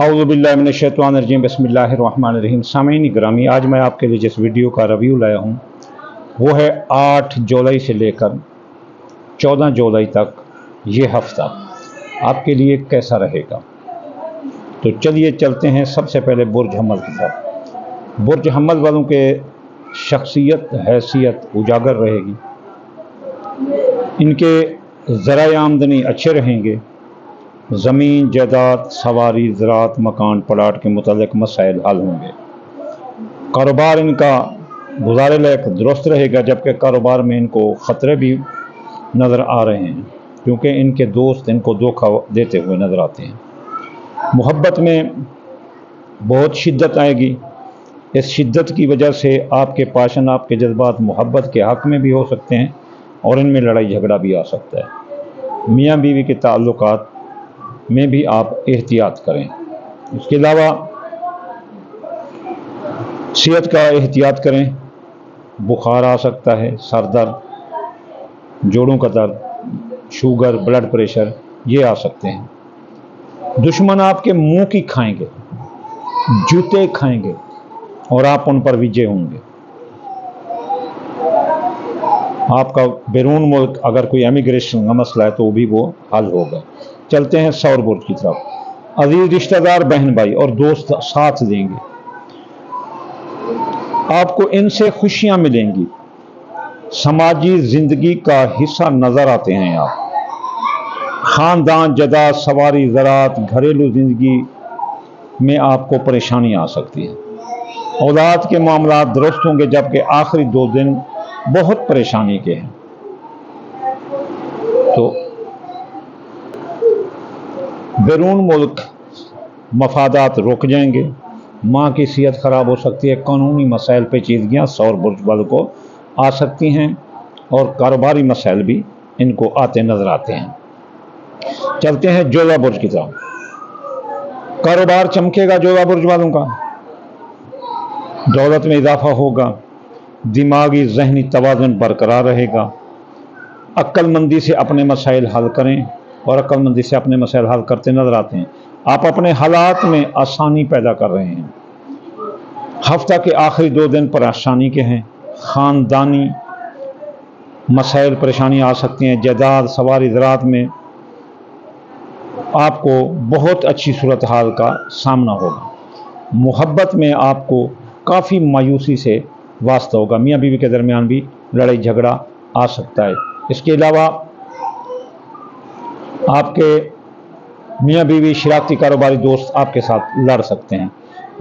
اعوذ باللہ من الشیطان الرجیم بسم اللہ الرحمن الرحیم۔ سامعین گرامی، آج میں آپ کے لیے جس ویڈیو کا ریویو لایا ہوں وہ ہے 8 جولائی سے لے کر 14 جولائی تک یہ ہفتہ آپ کے لیے کیسا رہے گا۔ تو چلیے چلتے ہیں سب سے پہلے برج حمل کی طرف۔ برج حمل والوں کے شخصیت حیثیت اجاگر رہے گی، ان کے ذرائع آمدنی اچھے رہیں گے، زمین جائیداد سواری زراعت مکان پلاٹ کے متعلق مسائل حل ہوں گے، کاروبار ان کا گزارے لائق درست رہے گا، جبکہ کاروبار میں ان کو خطرے بھی نظر آ رہے ہیں کیونکہ ان کے دوست ان کو دھوکہ دیتے ہوئے نظر آتے ہیں۔ محبت میں بہت شدت آئے گی، اس شدت کی وجہ سے آپ کے پاشن آپ کے جذبات محبت کے حق میں بھی ہو سکتے ہیں اور ان میں لڑائی جھگڑا بھی آ سکتا ہے۔ میاں بیوی کے تعلقات میں بھی آپ احتیاط کریں۔ اس کے علاوہ صحت کا احتیاط کریں، بخار آ سکتا ہے، سر درد، جوڑوں کا درد، شوگر، بلڈ پریشر یہ آ سکتے ہیں۔ دشمن آپ کے منہ کی کھائیں گے، جوتے کھائیں گے اور آپ ان پر وجے ہوں گے۔ آپ کا بیرون ملک اگر کوئی امیگریشن کا مسئلہ ہے تو بھی وہ حل ہوگا۔ چلتے ہیں سور برج کی طرف۔ عزیز رشتہ دار بہن بھائی اور دوست ساتھ دیں گے، آپ کو ان سے خوشیاں ملیں گی، سماجی زندگی کا حصہ نظر آتے ہیں آپ۔ خاندان جائیداد سواری زراعت گھریلو زندگی میں آپ کو پریشانی آ سکتی ہے۔ اولاد کے معاملات درست ہوں گے، جبکہ آخری 2 دن بہت پریشانی کے ہیں۔ تو بیرون ملک مفادات رک جائیں گے، ماں کی صحت خراب ہو سکتی ہے، قانونی مسائل پیچیدگیاں سور برج والوں کو آ سکتی ہیں اور کاروباری مسائل بھی ان کو آتے نظر آتے ہیں۔ چلتے ہیں جوزہ برج کی طرف۔ کاروبار چمکے گا جوزہ برج والوں کا، دولت میں اضافہ ہوگا، دماغی ذہنی توازن برقرار رہے گا۔ عقل مندی سے اپنے مسائل حل کریں اور عقل مندی سے اپنے مسائل حل کرتے نظر آتے ہیں۔ آپ اپنے حالات میں آسانی پیدا کر رہے ہیں۔ ہفتہ کے آخری 2 دن پریشانی کے ہیں، خاندانی مسائل پریشانی آ سکتی ہیں، جائیداد سواری زراعت میں آپ کو بہت اچھی صورتحال کا سامنا ہوگا۔ محبت میں آپ کو کافی مایوسی سے واسطہ ہوگا، میاں بیوی کے درمیان بھی لڑائی جھگڑا آ سکتا ہے۔ اس کے علاوہ آپ کے میاں بیوی شراکتی کاروباری دوست آپ کے ساتھ لڑ سکتے ہیں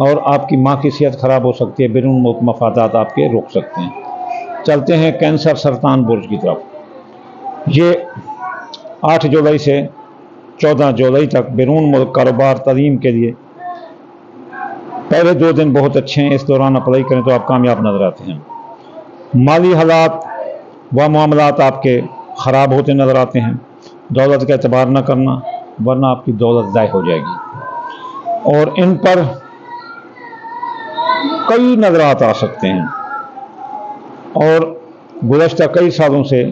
اور آپ کی ماں کی صحت خراب ہو سکتی ہے، بیرون ملک مفادات آپ کے رک سکتے ہیں۔ چلتے ہیں کینسر سرطان برج کی طرف۔ یہ 8 جولائی سے 14 جولائی تک بیرون ملک کاروبار تعلیم کے لیے پہلے 2 دن بہت اچھے ہیں، اس دوران اپلائی کریں تو آپ کامیاب نظر آتے ہیں۔ مالی حالات و معاملات آپ کے خراب ہوتے نظر آتے ہیں، دولت کا اعتبار نہ کرنا ورنہ آپ کی دولت ضائع ہو جائے گی اور ان پر کئی نظرات آ سکتے ہیں اور گزشتہ کئی سالوں سے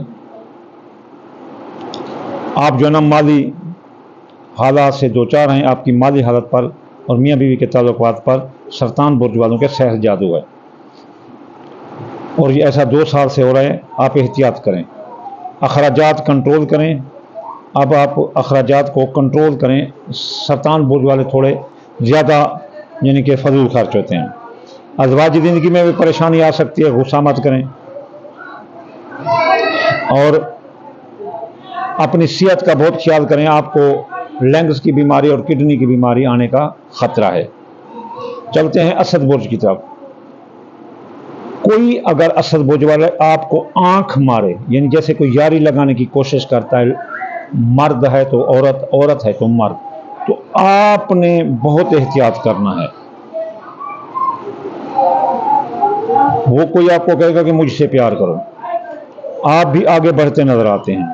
آپ جو نا مالی حالات سے دوچار ہیں، آپ کی مالی حالت پر اور میاں بیوی کے تعلقات پر سرطان برج والوں کے سحر جادو ہے اور یہ ایسا 2 سال سے ہو رہا ہے۔ آپ احتیاط کریں، اخراجات کنٹرول کریں۔ اب آپ اخراجات کو کنٹرول کریں۔ سرطان برج والے تھوڑے زیادہ یعنی کہ فضول خرچ ہوتے ہیں۔ ازواجی زندگی میں بھی پریشانی آ سکتی ہے، غصہ مت کریں اور اپنی صحت کا بہت خیال کریں، آپ کو لنگز کی بیماری اور کڈنی کی بیماری آنے کا خطرہ ہے۔ چلتے ہیں اسد برج کی طرف۔ کوئی اگر اسد برج والے آپ کو آنکھ مارے، یعنی جیسے کوئی یاری لگانے کی کوشش کرتا ہے، مرد ہے تو عورت، عورت ہے تو مرد، تو آپ نے بہت احتیاط کرنا ہے۔ وہ کوئی آپ کو کہے گا کہ مجھ سے پیار کرو، آپ بھی آگے بڑھتے نظر آتے ہیں،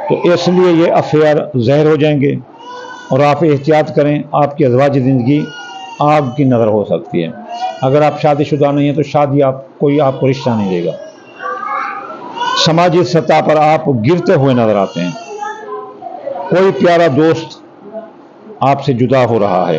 تو اس لیے یہ افیئر زہر ہو جائیں گے اور آپ احتیاط کریں۔ آپ کی ازواجی زندگی آگ کی نظر ہو سکتی ہے۔ اگر آپ شادی شدہ نہیں ہیں تو شادی کوئی آپ کو رشتہ نہیں دے گا۔ سماجی سطح پر آپ گرتے ہوئے نظر آتے ہیں، کوئی پیارا دوست آپ سے جدا ہو رہا ہے،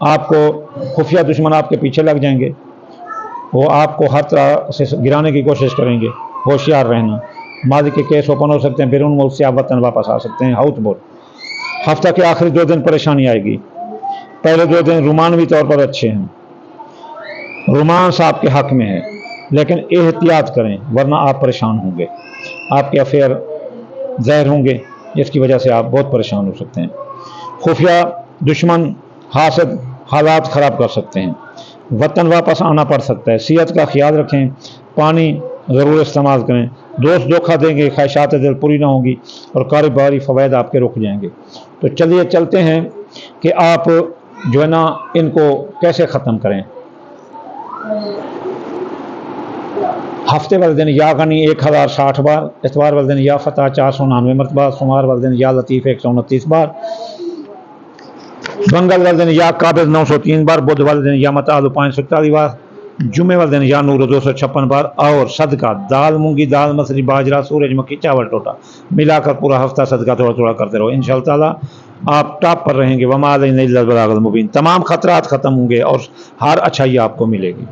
آپ کو خفیہ دشمن آپ کے پیچھے لگ جائیں گے، وہ آپ کو ہر طرح سے گرانے کی کوشش کریں گے، ہوشیار رہنا۔ ماضی کے کیس اوپن ہو سکتے ہیں، بیرون ملک سے آپ وطن واپس آ سکتے ہیں، ہاؤس بوٹ۔ ہفتہ کے آخری 2 دن پریشانی آئے گی، پہلے 2 دن رومانوی طور پر اچھے ہیں، رومانس آپ کے حق میں ہے، لیکن احتیاط کریں ورنہ آپ پریشان ہوں گے، آپ کے افیئر ظاہر ہوں گے، جس کی وجہ سے آپ بہت پریشان ہو سکتے ہیں۔ خفیہ دشمن حاسد حالات خراب کر سکتے ہیں، وطن واپس آنا پڑ سکتا ہے۔ صحت کا خیال رکھیں، پانی ضرور استعمال کریں، دوست دھوکہ دیں گے، خواہشات دل پوری نہ ہوں گی اور کاروباری فوائد آپ کے رک جائیں گے۔ تو چلیے چلتے ہیں کہ آپ جو ہے نا ان کو کیسے ختم کریں۔ ہفتے والے دن یا غنی 1060 بار، اتوار والے دن یا فتح 499 مرتبہ، سوموار والے دن یا لطیف 129 بار، منگل والے دن یا قابض 903 بار، بدھ والے دن یا متعال 541 بار، جمعے والے دن یا نور 256 بار، اور صدقہ دال مونگی، دال مسری، باجرہ، سورج مکھی، چاول ٹوٹا ملا کر پورا ہفتہ صدقہ تھوڑا تھوڑا کرتے رہو، انشاءاللہ تعالیٰ آپ ٹاپ پر رہیں گے۔ وما علینا الا البلاغ المبین، تمام خطرات ختم ہوں گے اور ہر اچھائی آپ کو ملے گی۔